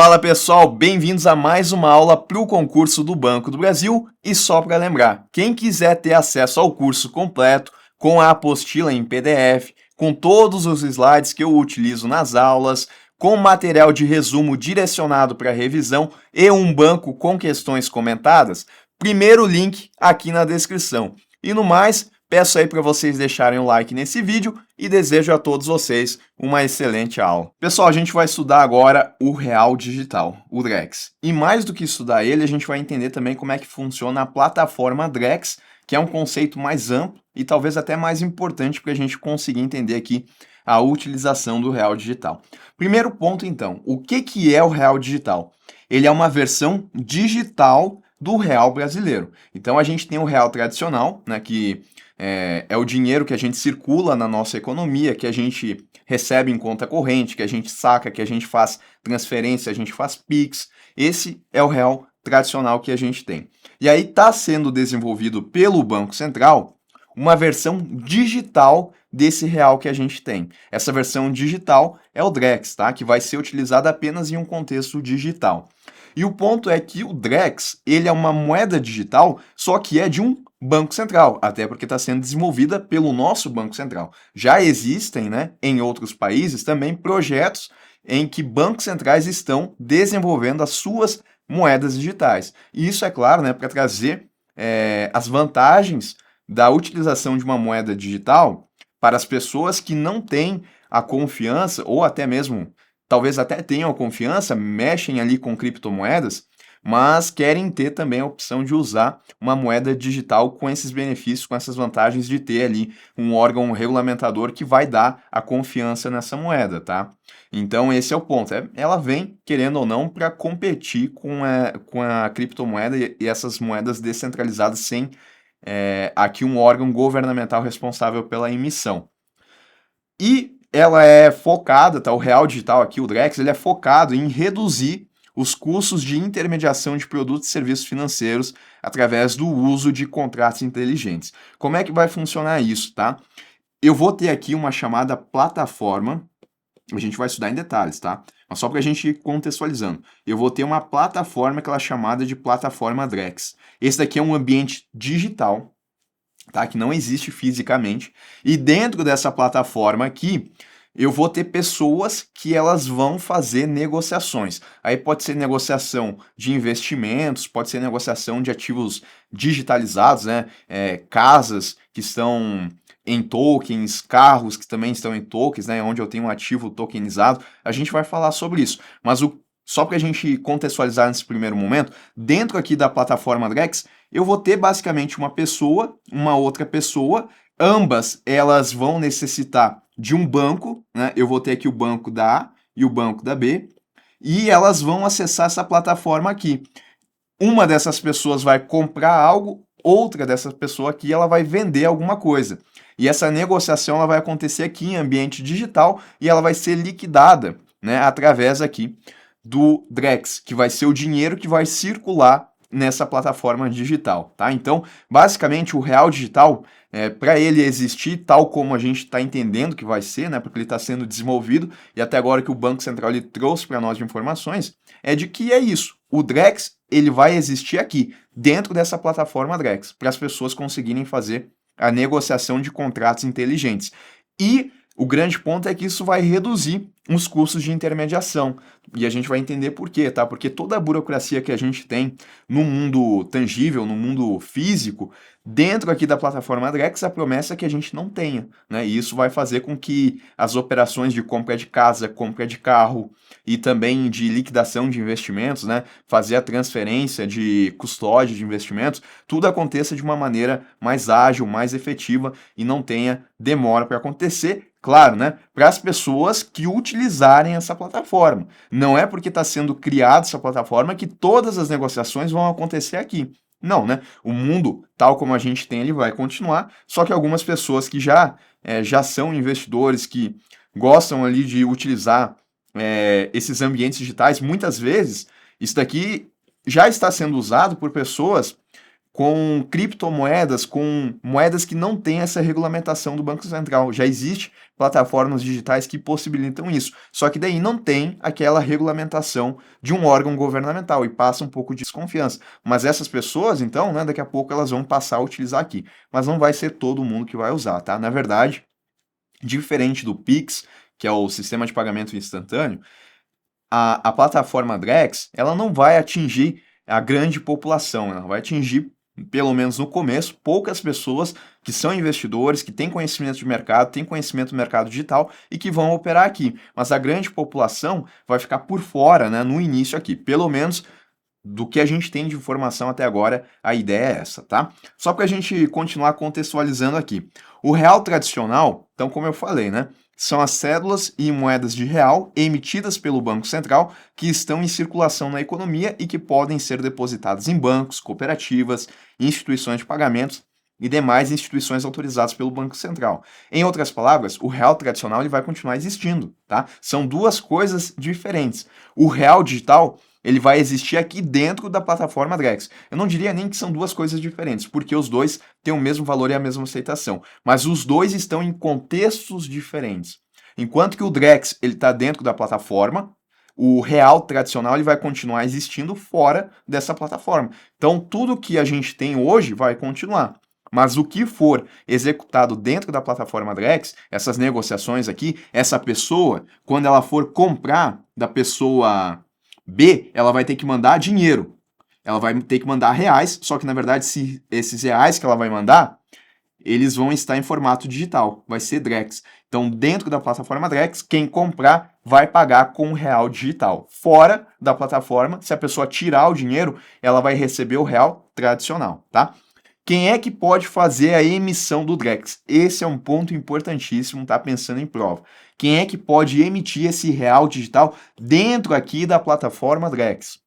Fala pessoal, bem-vindos a mais uma aula para o concurso do Banco do Brasil. E só para lembrar, quem quiser ter acesso ao curso completo, com a apostila em PDF, com todos os slides que eu utilizo nas aulas, com material de resumo direcionado para revisão e um banco com questões comentadas, primeiro link aqui na descrição. E no mais, peço aí para vocês deixarem o like nesse vídeo e desejo a todos vocês uma excelente aula. Pessoal, a gente vai estudar agora o Real Digital, o Drex. E mais do que estudar ele, a gente vai entender também como é que funciona a plataforma Drex, que é um conceito mais amplo e talvez até mais importante para a gente conseguir entender aqui a utilização do Real Digital. Primeiro ponto, então, o que é o Real Digital? Ele é uma versão digital do real brasileiro. Então a gente tem o real tradicional, né, que é o dinheiro que a gente circula na nossa economia, que a gente recebe em conta corrente, que a gente saca, que a gente faz transferência, a gente faz Pix. Esse é o real tradicional que a gente tem. E aí está sendo desenvolvido pelo Banco Central uma versão digital desse real que a gente tem. Essa versão digital é o Drex, tá? Que vai ser utilizada apenas em um contexto digital. E o ponto é que o Drex, ele é uma moeda digital, só que é de um Banco Central, até porque está sendo desenvolvida pelo nosso Banco Central. Já existem, né, em outros países também projetos em que bancos centrais estão desenvolvendo as suas moedas digitais. E isso é claro, né, para trazer as vantagens da utilização de uma moeda digital para as pessoas que não têm a confiança, ou até mesmo, talvez até tenham a confiança, mexem ali com criptomoedas, mas querem ter também a opção de usar uma moeda digital com esses benefícios, com essas vantagens de ter ali um órgão regulamentador que vai dar a confiança nessa moeda, tá? Então esse é o ponto. Ela vem, querendo ou não, para competir com a criptomoeda e essas moedas descentralizadas sem aqui um órgão governamental responsável pela emissão. E ela é focada, tá? O Real Digital aqui, o Drex, ele é focado em reduzir os custos de intermediação de produtos e serviços financeiros através do uso de contratos inteligentes. Como é que vai funcionar isso, tá? Eu vou ter aqui uma chamada plataforma, a gente vai estudar em detalhes, tá? Mas só para a gente ir contextualizando. Eu vou ter uma plataforma que ela é chamada de plataforma Drex. Esse daqui é um ambiente digital, tá? Que não existe fisicamente. E dentro dessa plataforma aqui, eu vou ter pessoas que elas vão fazer negociações. Aí pode ser negociação de investimentos, pode ser negociação de ativos digitalizados, né? Casas que estão em tokens, carros que também estão em tokens, né? Onde eu tenho um ativo tokenizado. A gente vai falar sobre isso. Mas só para a gente contextualizar nesse primeiro momento, dentro aqui da plataforma Drex, eu vou ter basicamente uma pessoa, uma outra pessoa, ambas elas vão necessitar de um banco, né? Eu vou ter aqui o banco da A e o banco da B, e elas vão acessar essa plataforma aqui. Uma dessas pessoas vai comprar algo, outra dessa pessoa aqui ela vai vender alguma coisa. E essa negociação ela vai acontecer aqui em ambiente digital e ela vai ser liquidada, né, através aqui do Drex, que vai ser o dinheiro que vai circular nessa plataforma digital, tá? Então, basicamente, o real digital, para ele existir tal como a gente está entendendo que vai ser, né, porque ele está sendo desenvolvido, e até agora que o Banco Central ele trouxe para nós de informações, é de que é isso. O Drex, ele vai existir aqui, dentro dessa plataforma Drex, para as pessoas conseguirem fazer a negociação de contratos inteligentes. E o grande ponto é que isso vai reduzir os custos de intermediação. E a gente vai entender por quê, tá? Porque toda a burocracia que a gente tem no mundo tangível, no mundo físico, dentro aqui da plataforma Drex, a promessa é que a gente não tenha, né? E isso vai fazer com que as operações de compra de casa, compra de carro e também de liquidação de investimentos, né? Fazer a transferência de custódia de investimentos, tudo aconteça de uma maneira mais ágil, mais efetiva e não tenha demora para acontecer. Claro, né? Para as pessoas que utilizarem essa plataforma. Não é porque está sendo criada essa plataforma que todas as negociações vão acontecer aqui. Não, né? O mundo, tal como a gente tem, ele vai continuar, só que algumas pessoas que já são investidores, que gostam ali de utilizar esses ambientes digitais, muitas vezes, isso daqui já está sendo usado por pessoas com criptomoedas, com moedas que não têm essa regulamentação do Banco Central. Já existe plataformas digitais que possibilitam isso, só que daí não tem aquela regulamentação de um órgão governamental e passa um pouco de desconfiança. Mas essas pessoas, então, né, daqui a pouco elas vão passar a utilizar aqui, mas não vai ser todo mundo que vai usar, tá? Na verdade, diferente do Pix, que é o sistema de pagamento instantâneo, a plataforma Drex, ela não vai atingir a grande população, ela vai atingir, pelo menos no começo, poucas pessoas que são investidores, que têm conhecimento de mercado, têm conhecimento do mercado digital e que vão operar aqui. Mas a grande população vai ficar por fora, né, no início aqui, pelo menos do que a gente tem de informação até agora, a ideia é essa, tá? Só para a gente continuar contextualizando aqui. O real tradicional, então, como eu falei, né? São as cédulas e moedas de real emitidas pelo Banco Central que estão em circulação na economia e que podem ser depositadas em bancos, cooperativas, instituições de pagamentos e demais instituições autorizadas pelo Banco Central. Em outras palavras, o real tradicional ele vai continuar existindo, tá? São duas coisas diferentes. O real digital ele vai existir aqui dentro da plataforma Drex. Eu não diria nem que são duas coisas diferentes, porque os dois têm o mesmo valor e a mesma aceitação, mas os dois estão em contextos diferentes. Enquanto que o Drex ele está dentro da plataforma, o real tradicional ele vai continuar existindo fora dessa plataforma. Então tudo que a gente tem hoje vai continuar. Mas o que for executado dentro da plataforma Drex, essas negociações aqui, essa pessoa, quando ela for comprar da pessoa B, ela vai ter que mandar dinheiro. Ela vai ter que mandar reais, só que na verdade se esses reais que ela vai mandar, eles vão estar em formato digital, vai ser Drex. Então, dentro da plataforma Drex, quem comprar vai pagar com real digital. Fora da plataforma, se a pessoa tirar o dinheiro, ela vai receber o real tradicional, tá? Quem é que pode fazer a emissão do Drex? Esse é um ponto importantíssimo, tá? Pensando em prova. Quem é que pode emitir esse real digital dentro aqui da plataforma Drex?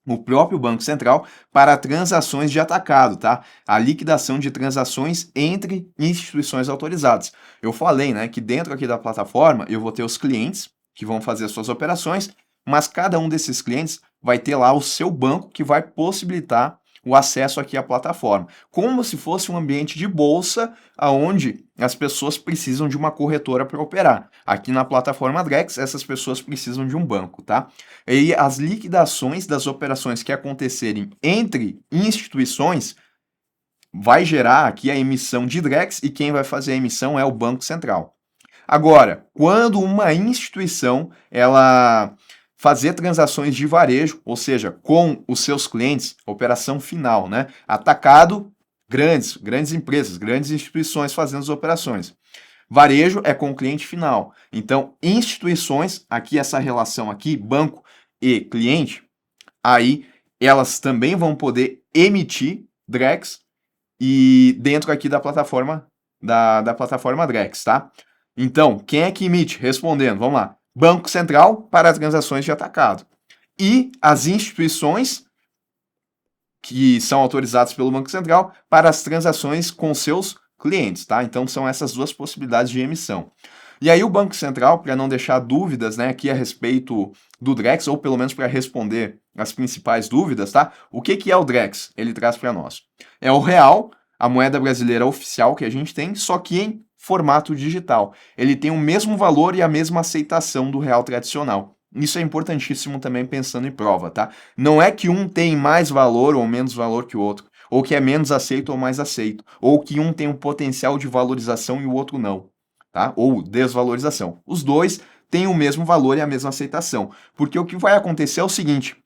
O próprio Banco Central para transações de atacado, tá? A liquidação de transações entre instituições autorizadas. Eu falei, né, que dentro aqui da plataforma eu vou ter os clientes que vão fazer as suas operações, mas cada um desses clientes vai ter lá o seu banco que vai possibilitar o acesso aqui à plataforma, como se fosse um ambiente de bolsa, onde as pessoas precisam de uma corretora para operar. Aqui na plataforma Drex, essas pessoas precisam de um banco, tá? E as liquidações das operações que acontecerem entre instituições vai gerar aqui a emissão de Drex e quem vai fazer a emissão é o Banco Central. Agora, quando uma instituição ela fazer transações de varejo, ou seja, com os seus clientes, operação final, né? Atacado, grandes empresas, grandes instituições fazendo as operações. Varejo é com o cliente final. Então, instituições, aqui essa relação aqui, banco e cliente, aí elas também vão poder emitir Drex e dentro aqui da plataforma da plataforma Drex, tá? Então, quem é que emite? Respondendo, vamos lá. Banco Central para as transações de atacado. E as instituições que são autorizadas pelo Banco Central para as transações com seus clientes, tá? Então são essas duas possibilidades de emissão. E aí o Banco Central, para não deixar dúvidas, né, aqui a respeito do Drex, ou pelo menos para responder as principais dúvidas, tá? O que é o Drex? Ele traz para nós. É o real, a moeda brasileira oficial que a gente tem, só que em formato digital. Ele tem o mesmo valor e a mesma aceitação do real tradicional. Isso é importantíssimo também pensando em prova, tá? Não é que um tem mais valor ou menos valor que o outro, ou que é menos aceito ou mais aceito, ou que um tem um potencial de valorização e o outro não, tá? Ou desvalorização. Os dois têm o mesmo valor e a mesma aceitação, porque o que vai acontecer é o seguinte: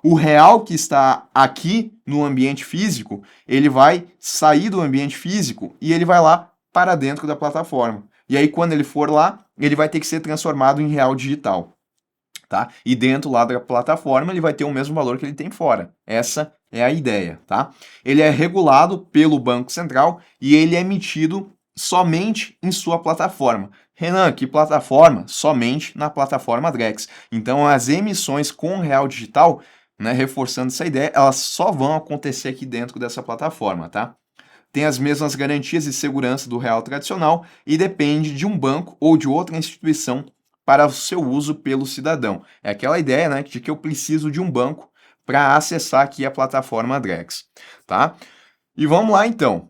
o real que está aqui no ambiente físico, ele vai sair do ambiente físico e ele vai lá para dentro da plataforma. E aí, quando ele for lá, ele vai ter que ser transformado em real digital, tá? E dentro lá da plataforma, ele vai ter o mesmo valor que ele tem fora. Essa é a ideia, tá? Ele é regulado pelo Banco Central e ele é emitido somente em sua plataforma. Renan, que plataforma? Somente na plataforma Drex. Então, as emissões com real digital, né, reforçando essa ideia, elas só vão acontecer aqui dentro dessa plataforma, tá? Tem as mesmas garantias e segurança do real tradicional e depende de um banco ou de outra instituição para o seu uso pelo cidadão. É aquela ideia, né, de que eu preciso de um banco para acessar aqui a plataforma Drex, tá? E vamos lá então.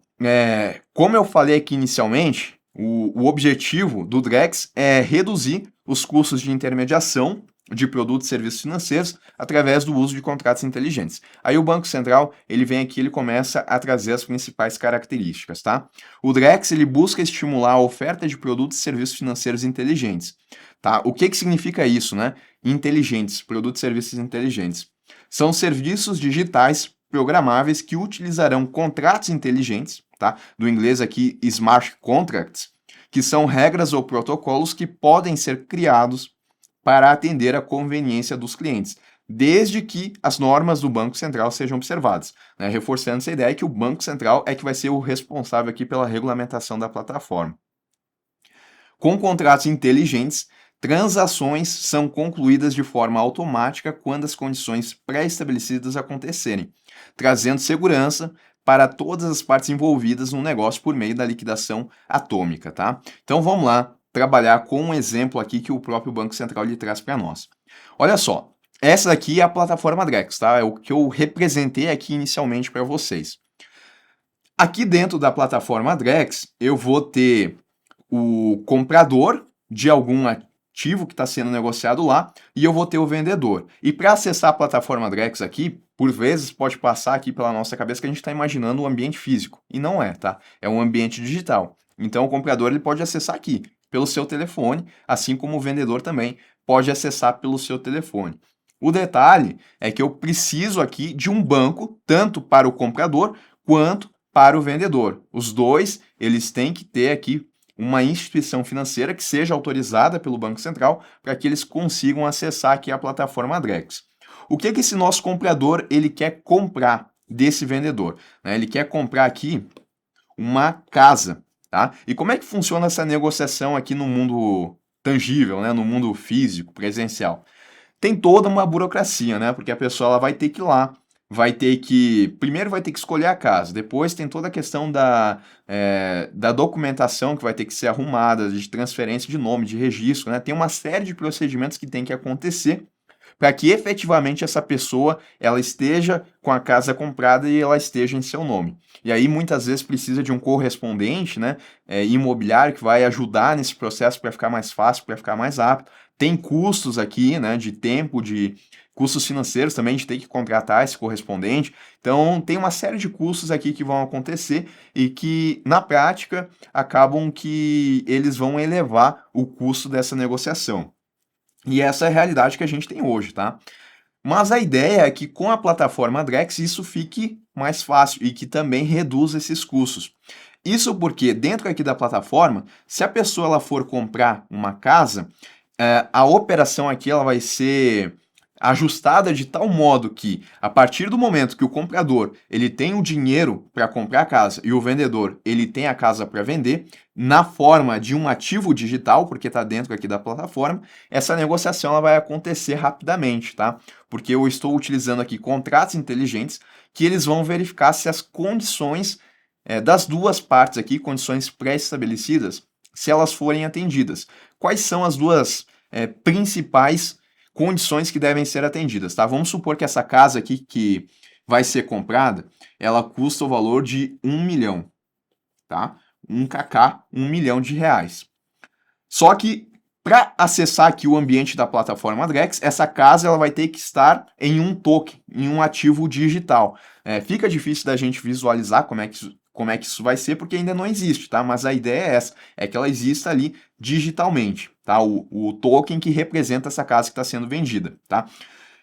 Como eu falei aqui inicialmente, o objetivo do Drex é reduzir os custos de intermediação de produtos e serviços financeiros através do uso de contratos inteligentes. Aí o Banco Central, ele vem aqui, ele começa a trazer as principais características, tá? O Drex, ele busca estimular a oferta de produtos e serviços financeiros inteligentes, tá? O que que significa isso, né? Inteligentes, produtos e serviços inteligentes. São serviços digitais programáveis que utilizarão contratos inteligentes, tá? Do inglês aqui smart contracts, que são regras ou protocolos que podem ser criados para atender à conveniência dos clientes, desde que as normas do Banco Central sejam observadas, né? Reforçando essa ideia que o Banco Central é que vai ser o responsável aqui pela regulamentação da plataforma. Com contratos inteligentes, transações são concluídas de forma automática quando as condições pré-estabelecidas acontecerem, trazendo segurança para todas as partes envolvidas no negócio por meio da liquidação atômica, tá? Então vamos lá trabalhar com um exemplo aqui que o próprio Banco Central lhe traz para nós. Olha só, essa aqui é a plataforma Drex, tá? É o que eu representei aqui inicialmente para vocês. Aqui dentro da plataforma Drex, eu vou ter o comprador de algum ativo que está sendo negociado lá e eu vou ter o vendedor. E para acessar a plataforma Drex aqui, por vezes pode passar aqui pela nossa cabeça que a gente está imaginando um ambiente físico. E não é, tá? É um ambiente digital. Então o comprador ele pode acessar aqui pelo seu telefone, assim como o vendedor também pode acessar pelo seu telefone. O detalhe é que eu preciso aqui de um banco, tanto para o comprador quanto para o vendedor. Os dois, eles têm que ter aqui uma instituição financeira que seja autorizada pelo Banco Central para que eles consigam acessar aqui a plataforma Drex. O que esse nosso comprador ele quer comprar desse vendedor? Né? Ele quer comprar aqui uma casa, tá? E como é que funciona essa negociação aqui no mundo tangível, né? No mundo físico, presencial? Tem toda uma burocracia, né? Porque a pessoa ela vai ter que ir lá, vai ter que. Primeiro vai ter que escolher a casa, depois tem toda a questão da documentação que vai ter que ser arrumada, de transferência de nome, de registro, né? Tem uma série de procedimentos que tem que acontecer para que efetivamente essa pessoa ela esteja com a casa comprada e ela esteja em seu nome. E aí muitas vezes precisa de um correspondente, né, imobiliário que vai ajudar nesse processo para ficar mais fácil, para ficar mais rápido. Tem custos aqui, né, de tempo, de custos financeiros também de ter que contratar esse correspondente. Então tem uma série de custos aqui que vão acontecer e que na prática acabam que eles vão elevar o custo dessa negociação. E essa é a realidade que a gente tem hoje, tá? Mas a ideia é que com a plataforma Drex isso fique mais fácil e que também reduza esses custos. Isso porque dentro aqui da plataforma, se a pessoa ela for comprar uma casa, a operação aqui ela vai ser ajustada de tal modo que a partir do momento que o comprador ele tem o dinheiro para comprar a casa e o vendedor ele tem a casa para vender na forma de um ativo digital, porque está dentro aqui da plataforma, essa negociação ela vai acontecer rapidamente, tá? Porque eu estou utilizando aqui contratos inteligentes que eles vão verificar se as condições das duas partes aqui, condições pré-estabelecidas, se elas forem atendidas. Quais são as duas principais condições que devem ser atendidas, tá? Vamos supor que essa casa aqui que vai ser comprada, ela custa o valor de 1 milhão, tá? 1 kk, 1 milhão de reais. Só que para acessar aqui o ambiente da plataforma Drex, essa casa ela vai ter que estar em um token, em um ativo digital. Fica difícil da gente visualizar como é que isso vai ser, porque ainda não existe, tá? Mas a ideia é essa, é que ela exista ali digitalmente, tá? O token que representa essa casa que está sendo vendida, tá?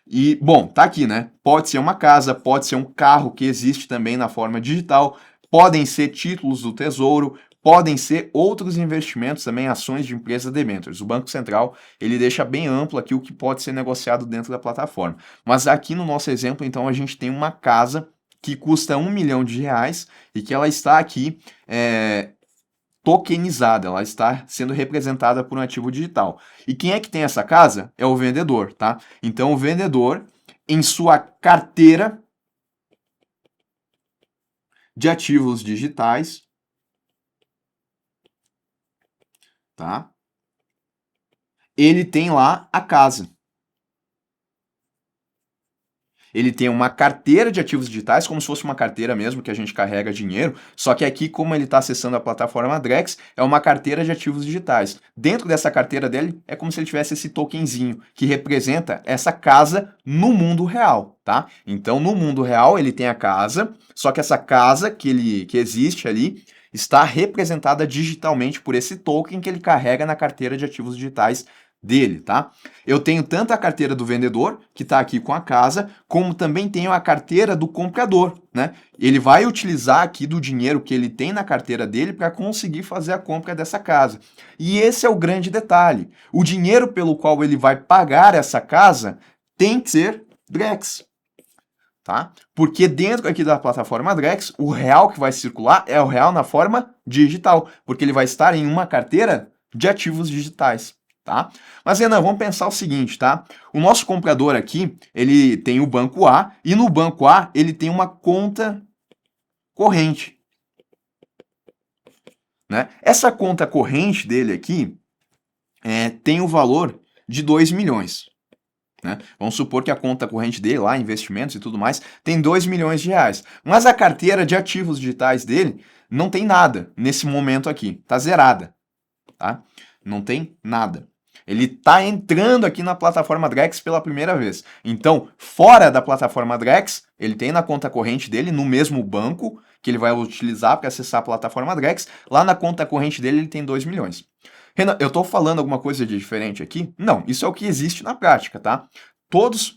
E, bom, tá aqui, né? Pode ser uma casa, pode ser um carro que existe também na forma digital, podem ser títulos do Tesouro, podem ser outros investimentos também, ações de empresa debêntures. O Banco Central, ele deixa bem amplo aqui o que pode ser negociado dentro da plataforma. Mas aqui no nosso exemplo, então, a gente tem uma casa que custa 1 milhão de reais e que ela está aqui tokenizada, ela está sendo representada por um ativo digital. E quem é que tem essa casa? É o vendedor, tá? Então o vendedor, em sua carteira de ativos digitais, tá? Ele tem lá a casa. ele tem uma carteira de ativos digitais, como se fosse uma carteira mesmo, que a gente carrega dinheiro, só que aqui, como ele está acessando a plataforma Drex, é uma carteira de ativos digitais. Dentro dessa carteira dele, é como se ele tivesse esse tokenzinho, que representa essa casa no mundo real, tá? Então, no mundo real, ele tem a casa, só que essa casa que existe ali, está representada digitalmente por esse token que ele carrega na carteira de ativos digitais dele, tá? Eu tenho tanto a carteira do vendedor, que está aqui com a casa, como também tenho a carteira do comprador, né? Ele vai utilizar aqui do dinheiro que ele tem na carteira dele para conseguir fazer a compra dessa casa. E esse é o grande detalhe. O dinheiro pelo qual ele vai pagar essa casa tem que ser Drex. Tá? Porque dentro aqui da plataforma Drex, o real que vai circular é o real na forma digital, porque ele vai estar em uma carteira de ativos digitais, tá? Mas, Renan, vamos pensar o seguinte, tá? O nosso comprador aqui, ele tem o banco A, e no banco A ele tem uma conta corrente, né? Essa conta corrente dele aqui tem o valor de 2 milhões. Né? Vamos supor que a conta corrente dele, lá, investimentos e tudo mais, tem 2 milhões de reais. Mas a carteira de ativos digitais dele não tem nada nesse momento aqui. Está zerada. Tá? Não tem nada. Ele está entrando aqui na plataforma Drex pela primeira vez. Então, fora da plataforma Drex, ele tem na conta corrente dele, no mesmo banco, que ele vai utilizar para acessar a plataforma Drex, lá na conta corrente dele ele tem 2 milhões. Renan, eu estou falando alguma coisa de diferente aqui? Não, isso é o que existe na prática, tá? Todos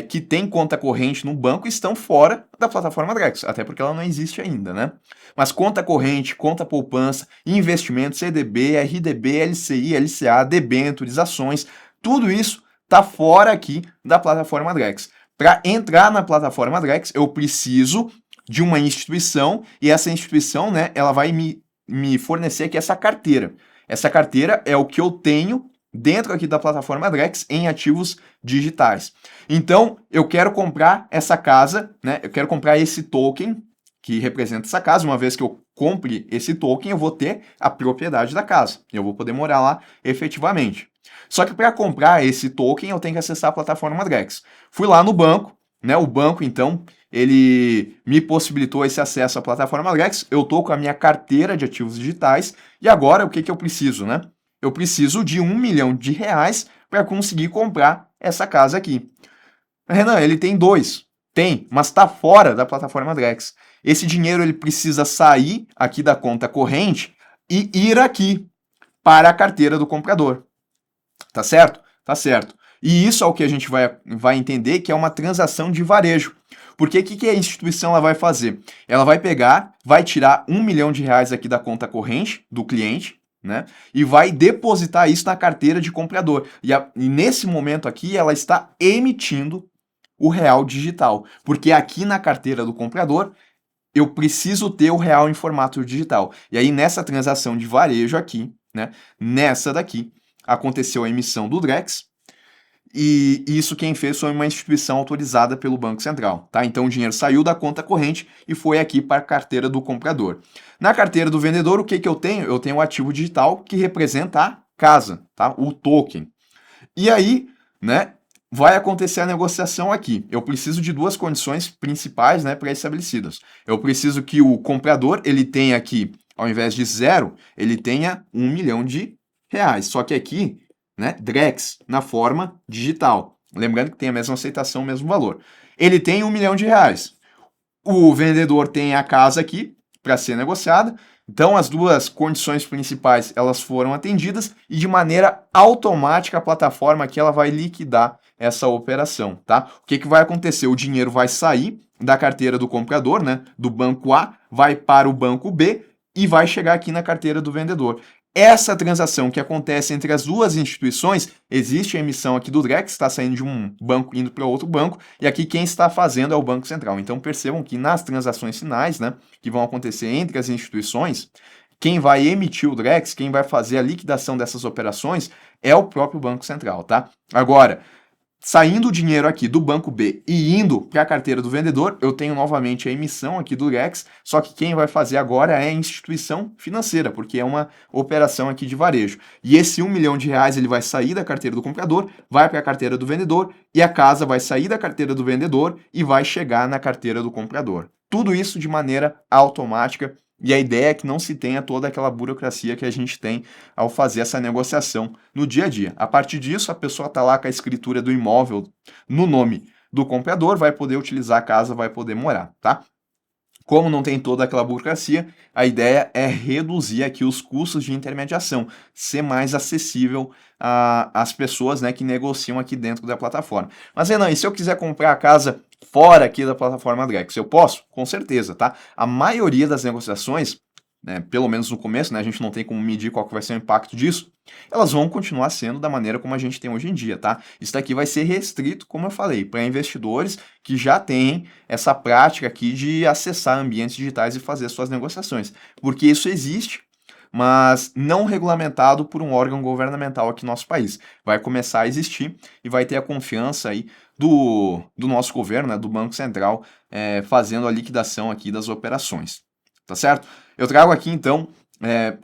que têm conta corrente no banco estão fora da plataforma Drex, até porque ela não existe ainda, né? Mas conta corrente, conta poupança, investimento, CDB, RDB, LCI, LCA, debêntures, ações, tudo isso está fora aqui da plataforma Drex. Para entrar na plataforma Drex, eu preciso de uma instituição e essa instituição, né, ela vai me fornecer aqui essa carteira. Essa carteira é o que eu tenho dentro aqui da plataforma Drex em ativos digitais. Então, eu quero comprar essa casa, né? Eu quero comprar esse token que representa essa casa. Uma vez que eu compre esse token, eu vou ter a propriedade da casa. Eu vou poder morar lá efetivamente. Só que para comprar esse token, eu tenho que acessar a plataforma Drex. Fui lá no banco, né? O banco, então, ele me possibilitou esse acesso à plataforma Drex. Eu estou com a minha carteira de ativos digitais e agora o que eu preciso, né? Eu preciso de 1 milhão de reais para conseguir comprar essa casa aqui. Renan, ele tem 2. Tem, mas está fora da plataforma Drex. Esse dinheiro ele precisa sair aqui da conta corrente e ir aqui para a carteira do comprador. Tá certo? Tá certo. E isso é o que a gente vai entender que é uma transação de varejo. Porque o que a instituição ela vai fazer? Ela vai pegar, vai tirar 1 milhão de reais aqui da conta corrente do cliente, né? E vai depositar isso na carteira de comprador. E nesse momento aqui ela está emitindo o real digital. Porque aqui na carteira do comprador eu preciso ter o real em formato digital. E aí nessa transação de varejo aqui, né? Nessa daqui, aconteceu a emissão do Drex. E isso quem fez foi uma instituição autorizada pelo Banco Central, tá? Então o dinheiro saiu da conta corrente e foi aqui para a carteira do comprador. Na carteira do vendedor, o que eu tenho? Eu tenho o ativo digital que representa a casa, tá? O token. E aí, né, vai acontecer a negociação aqui. Eu preciso de 2 condições principais, né, pré-estabelecidas. Eu preciso que o comprador, ele tenha aqui, ao invés de 0, ele tenha 1 milhão de reais. Só que aqui, né, Drex, na forma digital. Lembrando que tem a mesma aceitação, o mesmo valor. Ele tem 1 milhão de reais. O vendedor tem a casa aqui para ser negociada. Então, as 2 condições principais, elas foram atendidas e de maneira automática a plataforma aqui ela vai liquidar essa operação, tá? O que vai acontecer? O dinheiro vai sair da carteira do comprador, né, do banco A, vai para o banco B e vai chegar aqui na carteira do vendedor. Essa transação que acontece entre as 2 instituições, existe a emissão aqui do Drex, está saindo de um banco indo para outro banco, e aqui quem está fazendo é o Banco Central. Então percebam que nas transações finais, né, que vão acontecer entre as instituições, quem vai emitir o Drex, quem vai fazer a liquidação dessas operações é o próprio Banco Central, tá? Agora, saindo o dinheiro aqui do banco B e indo para a carteira do vendedor, eu tenho novamente a emissão aqui do Drex, só que quem vai fazer agora é a instituição financeira, porque é uma operação aqui de varejo. E esse R$ 1 milhão ele vai sair da carteira do comprador, vai para a carteira do vendedor, e a casa vai sair da carteira do vendedor e vai chegar na carteira do comprador. Tudo isso de maneira automática. E a ideia é que não se tenha toda aquela burocracia que a gente tem ao fazer essa negociação no dia a dia. A partir disso, a pessoa está lá com a escritura do imóvel no nome do comprador, vai poder utilizar a casa, vai poder morar, tá? Como não tem toda aquela burocracia, a ideia é reduzir aqui os custos de intermediação, ser mais acessível às pessoas, né, que negociam aqui dentro da plataforma. Mas, Renan, e se eu quiser comprar a casa fora aqui da plataforma Drex, eu posso? Com certeza, tá? A maioria das negociações, né, pelo menos no começo, né, a gente não tem como medir qual que vai ser o impacto disso, elas vão continuar sendo da maneira como a gente tem hoje em dia, tá? Isso daqui vai ser restrito, como eu falei, para investidores que já têm essa prática aqui de acessar ambientes digitais e fazer suas negociações, porque isso existe, mas não regulamentado por um órgão governamental aqui no nosso país. Vai começar a existir e vai ter a confiança aí do nosso governo, né, do Banco Central, fazendo a liquidação aqui das operações, tá certo? Eu trago aqui, então,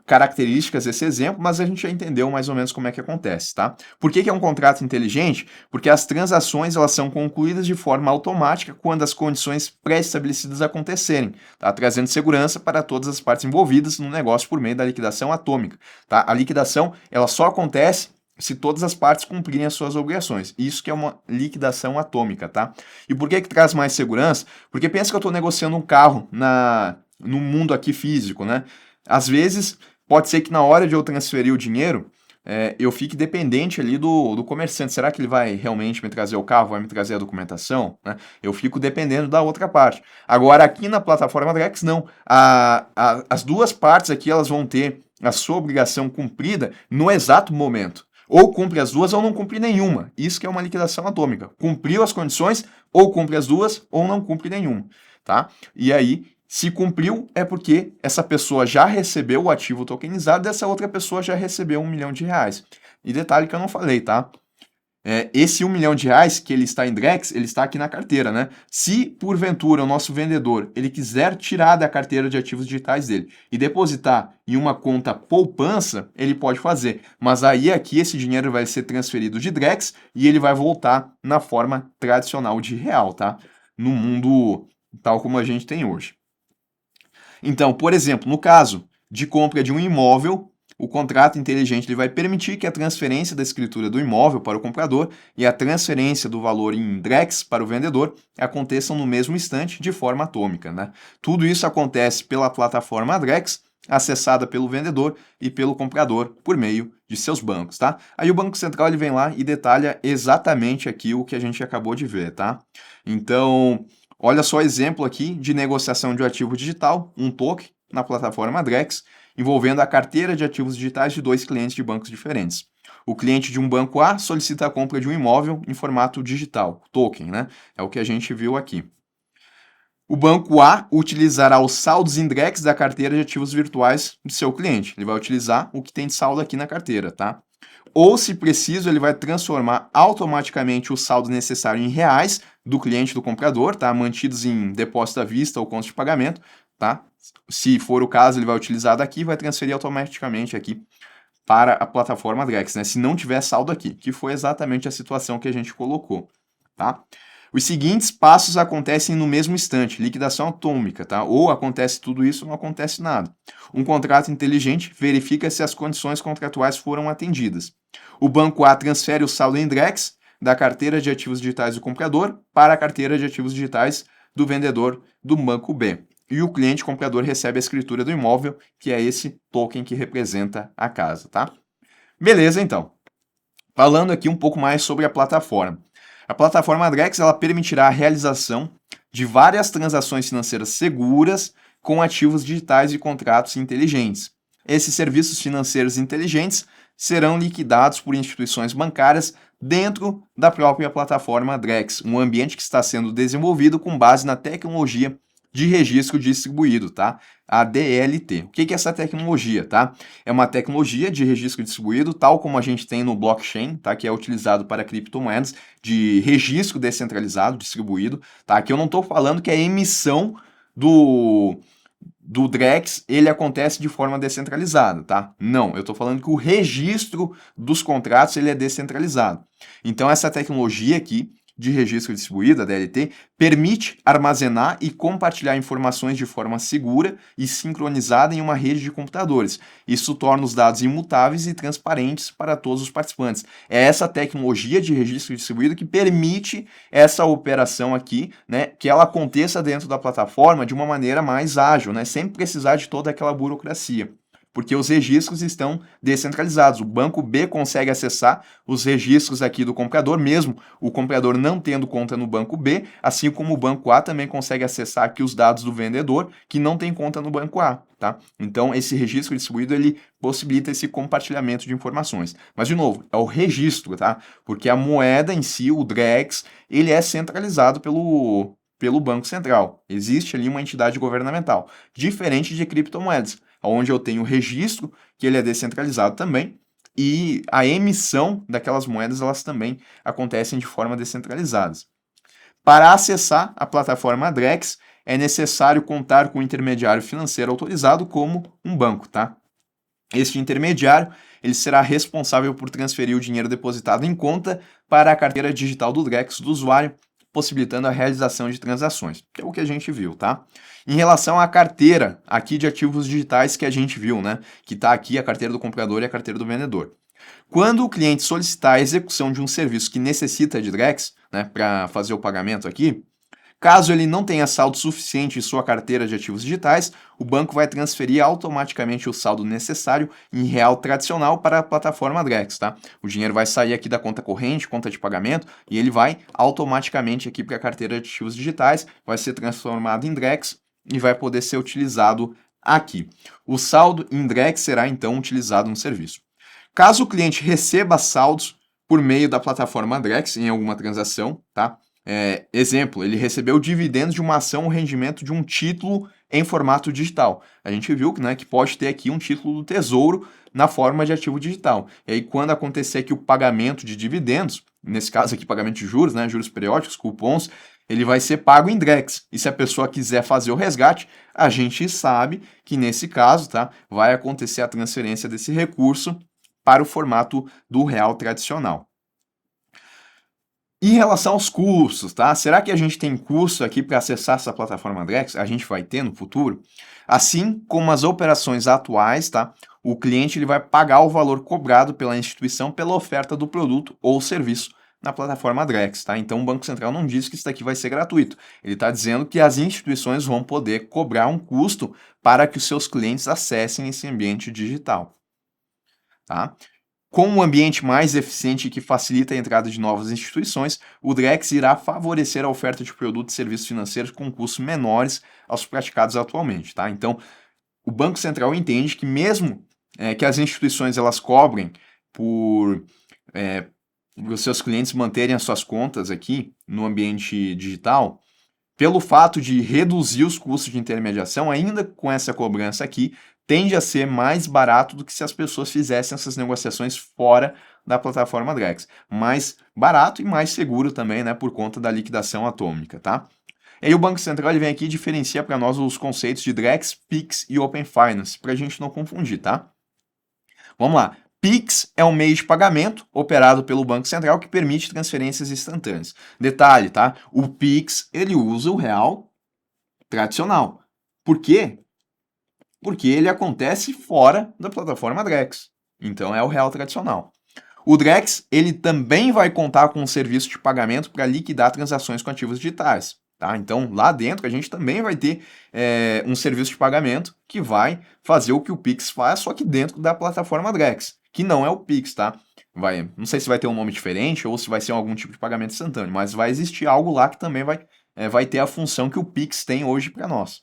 características desse exemplo, mas a gente já entendeu mais ou menos como é que acontece, tá? Por que é um contrato inteligente? Porque as transações elas são concluídas de forma automática quando as condições pré-estabelecidas acontecerem, tá? Trazendo segurança para todas as partes envolvidas no negócio por meio da liquidação atômica, tá? A liquidação ela só acontece se todas as partes cumprirem as suas obrigações. Isso que é uma liquidação atômica, tá? E por que traz mais segurança? Porque pensa que eu estou negociando um carro no mundo aqui físico, né? Às vezes, pode ser que na hora de eu transferir o dinheiro, eu fique dependente ali do comerciante. Será que ele vai realmente me trazer o carro, vai me trazer a documentação? Né? Eu fico dependendo da outra parte. Agora, aqui na plataforma Drex, não. As duas partes aqui, elas vão ter a sua obrigação cumprida no exato momento. Ou cumpre as duas ou não cumpre nenhuma. Isso que é uma liquidação atômica. Cumpriu as condições, ou cumpre as duas ou não cumpre nenhuma. Tá? E aí, se cumpriu, é porque essa pessoa já recebeu o ativo tokenizado e essa outra pessoa já recebeu R$ 1 milhão. E detalhe que eu não falei, tá? Esse R$ 1 milhão que ele está em Drex, ele está aqui na carteira, né? Se, porventura, o nosso vendedor ele quiser tirar da carteira de ativos digitais dele e depositar em uma conta poupança, ele pode fazer. Mas aí aqui esse dinheiro vai ser transferido de Drex e ele vai voltar na forma tradicional de real, tá? No mundo tal como a gente tem hoje. Então, por exemplo, no caso de compra de um imóvel, o contrato inteligente ele vai permitir que a transferência da escritura do imóvel para o comprador e a transferência do valor em Drex para o vendedor aconteçam no mesmo instante de forma atômica, né? Tudo isso acontece pela plataforma Drex, acessada pelo vendedor e pelo comprador por meio de seus bancos, tá? Aí o Banco Central ele vem lá e detalha exatamente aqui o que a gente acabou de ver, tá? Então, olha só exemplo aqui de negociação de ativo digital, um token na plataforma Drex, envolvendo a carteira de ativos digitais de dois clientes de bancos diferentes. O cliente de um banco A solicita a compra de um imóvel em formato digital, token, né? É o que a gente viu aqui. O banco A utilizará os saldos em Drex da carteira de ativos virtuais do seu cliente. Ele vai utilizar o que tem de saldo aqui na carteira, tá? Ou, se preciso, ele vai transformar automaticamente o saldo necessário em reais do cliente do comprador, tá? Mantidos em depósito à vista ou conta de pagamento, tá? Se for o caso, ele vai utilizar daqui e vai transferir automaticamente aqui para a plataforma Drex, né? Se não tiver saldo aqui, que foi exatamente a situação que a gente colocou, tá? Os seguintes passos acontecem no mesmo instante, liquidação atômica, tá? Ou acontece tudo isso ou não acontece nada. Um contrato inteligente verifica se as condições contratuais foram atendidas. O banco A transfere o saldo em Drex da carteira de ativos digitais do comprador para a carteira de ativos digitais do vendedor do banco B. E o cliente comprador recebe a escritura do imóvel, que é esse token que representa a casa, tá? Beleza, então. Falando aqui um pouco mais sobre a plataforma. A plataforma Drex ela permitirá a realização de várias transações financeiras seguras com ativos digitais e contratos inteligentes. Esses serviços financeiros inteligentes serão liquidados por instituições bancárias dentro da própria plataforma Drex, um ambiente que está sendo desenvolvido com base na tecnologia de registro distribuído, tá? A DLT. O que é essa tecnologia, tá? É uma tecnologia de registro distribuído, tal como a gente tem no blockchain, tá? Que é utilizado para criptomoedas, de registro descentralizado, distribuído, tá? Aqui eu não estou falando que a emissão do Drex, ele acontece de forma descentralizada, tá? Não, eu estou falando que o registro dos contratos, ele é descentralizado. Então, essa tecnologia aqui, de registro distribuído, a DLT, permite armazenar e compartilhar informações de forma segura e sincronizada em uma rede de computadores. Isso torna os dados imutáveis e transparentes para todos os participantes. É essa tecnologia de registro distribuído que permite essa operação aqui, né, que ela aconteça dentro da plataforma de uma maneira mais ágil, né, sem precisar de toda aquela burocracia. Porque os registros estão descentralizados. O banco B consegue acessar os registros aqui do comprador, mesmo o comprador não tendo conta no banco B, assim como o banco A também consegue acessar aqui os dados do vendedor que não tem conta no banco A, tá? Então, esse registro distribuído, ele possibilita esse compartilhamento de informações. Mas, de novo, é o registro, tá? Porque a moeda em si, o DREX, ele é centralizado pelo Banco Central. Existe ali uma entidade governamental, diferente de criptomoedas, onde eu tenho o registro, que ele é descentralizado também, e a emissão daquelas moedas, elas também acontecem de forma descentralizadas. Para acessar a plataforma Drex, é necessário contar com um intermediário financeiro autorizado como um banco, tá? Este intermediário, ele será responsável por transferir o dinheiro depositado em conta para a carteira digital do Drex do usuário, possibilitando a realização de transações, que é o que a gente viu, tá? Em relação à carteira aqui de ativos digitais que a gente viu, né? Que está aqui a carteira do comprador e a carteira do vendedor. Quando o cliente solicitar a execução de um serviço que necessita de Drex, né, para fazer o pagamento aqui, caso ele não tenha saldo suficiente em sua carteira de ativos digitais, o banco vai transferir automaticamente o saldo necessário em real tradicional para a plataforma Drex, tá? O dinheiro vai sair aqui da conta corrente, conta de pagamento, e ele vai automaticamente aqui para a carteira de ativos digitais, vai ser transformado em Drex e vai poder ser utilizado aqui. O saldo em Drex será então utilizado no serviço. Caso o cliente receba saldos por meio da plataforma Drex em alguma transação, tá? Exemplo, ele recebeu dividendos de uma ação ou rendimento de um título em formato digital. A gente viu, né, que pode ter aqui um título do Tesouro na forma de ativo digital. E aí, quando acontecer aqui o pagamento de dividendos, nesse caso aqui pagamento de juros, né, juros periódicos, cupons, ele vai ser pago em Drex. E se a pessoa quiser fazer o resgate, a gente sabe que nesse caso, tá, vai acontecer a transferência desse recurso para o formato do real tradicional. Em relação aos custos, tá? Será que a gente tem custo aqui para acessar essa plataforma Drex? A gente vai ter no futuro? Assim como as operações atuais, tá? O cliente ele vai pagar o valor cobrado pela instituição pela oferta do produto ou serviço na plataforma Drex, tá? Então o Banco Central não diz que isso daqui vai ser gratuito. Ele está dizendo que as instituições vão poder cobrar um custo para que os seus clientes acessem esse ambiente digital, tá? Com um ambiente mais eficiente que facilita a entrada de novas instituições, o Drex irá favorecer a oferta de produtos e serviços financeiros com custos menores aos praticados atualmente, tá? Então, o Banco Central entende que mesmo que as instituições elas cobrem por os seus clientes manterem as suas contas aqui no ambiente digital, pelo fato de reduzir os custos de intermediação, ainda com essa cobrança aqui, tende a ser mais barato do que se as pessoas fizessem essas negociações fora da plataforma Drex. Mais barato e mais seguro também, né, por conta da liquidação atômica, tá? E aí o Banco Central ele vem aqui e diferencia para nós os conceitos de Drex, Pix e Open Finance, para a gente não confundir, tá? Vamos lá. Pix é um meio de pagamento operado pelo Banco Central que permite transferências instantâneas. Detalhe, tá? O Pix, ele usa o real tradicional. Por quê? Porque ele acontece fora da plataforma Drex. Então é o real tradicional. O Drex, ele também vai contar com um serviço de pagamento para liquidar transações com ativos digitais. Tá? Então, lá dentro, a gente também vai ter um serviço de pagamento que vai fazer o que o Pix faz, só que dentro da plataforma Drex, que não é o Pix, tá? Não sei se vai ter um nome diferente ou se vai ser algum tipo de pagamento instantâneo, mas vai existir algo lá que também vai ter a função que o Pix tem hoje para nós.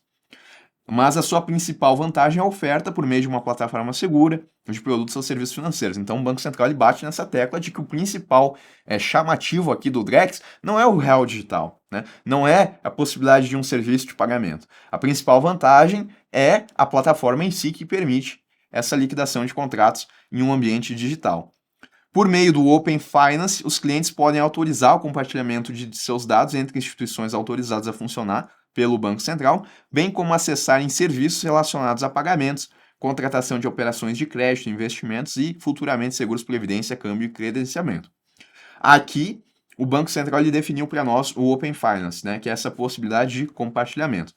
Mas a sua principal vantagem é a oferta por meio de uma plataforma segura de produtos ou serviços financeiros. Então, o Banco Central ele bate nessa tecla de que o principal chamativo aqui do Drex não é o real digital, né? Não é a possibilidade de um serviço de pagamento. A principal vantagem é a plataforma em si que permite essa liquidação de contratos em um ambiente digital. Por meio do Open Finance, os clientes podem autorizar o compartilhamento de seus dados entre instituições autorizadas a funcionar pelo Banco Central, bem como acessarem serviços relacionados a pagamentos, contratação de operações de crédito, investimentos e, futuramente, seguros previdência, câmbio e credenciamento. Aqui, o Banco Central ele definiu para nós o Open Finance, né, que é essa possibilidade de compartilhamento.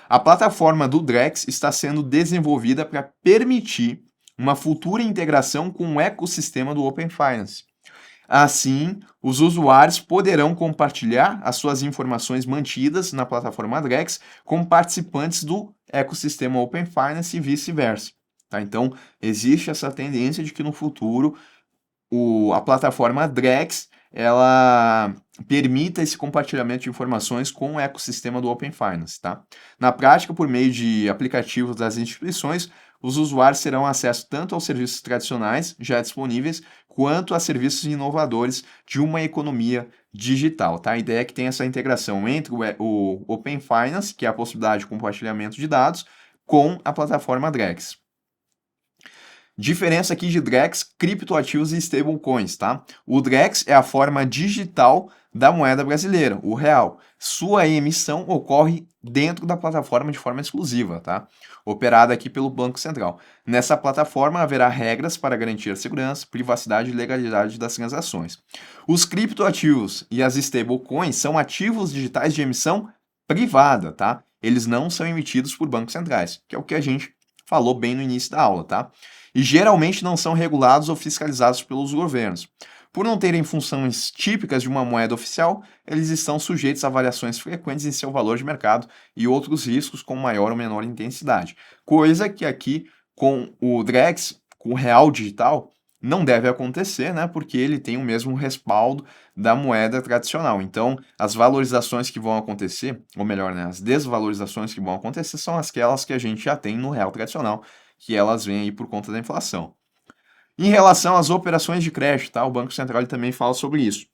A plataforma do Drex está sendo desenvolvida para permitir uma futura integração com o ecossistema do Open Finance. Assim, os usuários poderão compartilhar as suas informações mantidas na plataforma Drex com participantes do ecossistema Open Finance e vice-versa. Tá? Então, existe essa tendência de que no futuro a plataforma Drex ela permita esse compartilhamento de informações com o ecossistema do Open Finance. Tá? Na prática, por meio de aplicativos das instituições, os usuários terão acesso tanto aos serviços tradicionais já disponíveis, quanto a serviços inovadores de uma economia digital. Tá? A ideia é que tem essa integração entre o Open Finance, que é a possibilidade de compartilhamento de dados, com a plataforma Drex. Diferença aqui de Drex, criptoativos e stablecoins, tá? O Drex é a forma digital da moeda brasileira, o real. Sua emissão ocorre dentro da plataforma de forma exclusiva, tá? Operada aqui pelo Banco Central. Nessa plataforma haverá regras para garantir a segurança, privacidade e legalidade das transações. Os criptoativos e as stablecoins são ativos digitais de emissão privada, tá? Eles não são emitidos por bancos centrais, que é o que a gente falou bem no início da aula, tá? E geralmente não são regulados ou fiscalizados pelos governos. Por não terem funções típicas de uma moeda oficial, eles estão sujeitos a variações frequentes em seu valor de mercado e outros riscos com maior ou menor intensidade. Coisa que aqui com o Drex, com o real digital, não deve acontecer, né? Porque ele tem o mesmo respaldo da moeda tradicional. Então, as valorizações que vão acontecer, ou melhor, né, as desvalorizações que vão acontecer são aquelas que a gente já tem no real tradicional, que elas vêm aí por conta da inflação. Em relação às operações de crédito, tá? O Banco Central ele também fala sobre isso.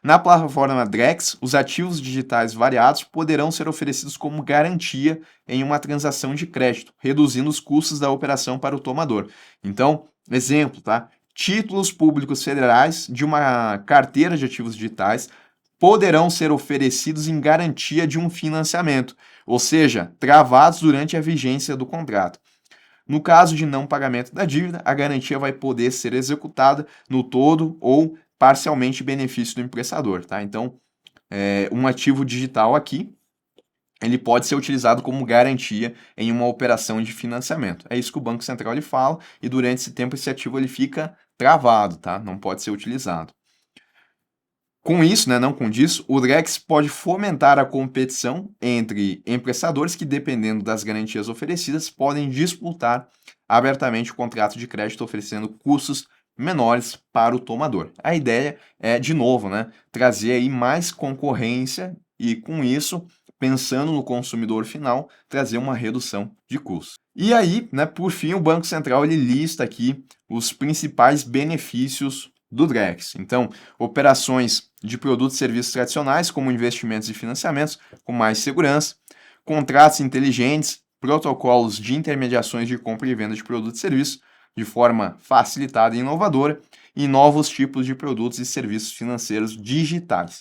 Na plataforma Drex, os ativos digitais variados poderão ser oferecidos como garantia em uma transação de crédito, reduzindo os custos da operação para o tomador. Então, exemplo, tá? Títulos públicos federais de uma carteira de ativos digitais poderão ser oferecidos em garantia de um financiamento, ou seja, travados durante a vigência do contrato. No caso de não pagamento da dívida, a garantia vai poder ser executada no todo ou parcialmente em benefício do emprestador, tá? Então, um ativo digital aqui, ele pode ser utilizado como garantia em uma operação de financiamento. É isso que o Banco Central ele fala, e durante esse tempo esse ativo ele fica travado, tá? Não pode ser utilizado. Com isso, né, não com disso, o Drex pode fomentar a competição entre emprestadores que, dependendo das garantias oferecidas, podem disputar abertamente o contrato de crédito, oferecendo custos menores para o tomador. A ideia é, de novo, né, trazer aí mais concorrência e, com isso, pensando no consumidor final, trazer uma redução de custos. E aí, né, por fim, o Banco Central ele lista aqui os principais benefícios do Drex. Então, operações de produtos e serviços tradicionais, como investimentos e financiamentos, com mais segurança, contratos inteligentes, protocolos de intermediações de compra e venda de produtos e serviços de forma facilitada e inovadora, e novos tipos de produtos e serviços financeiros digitais.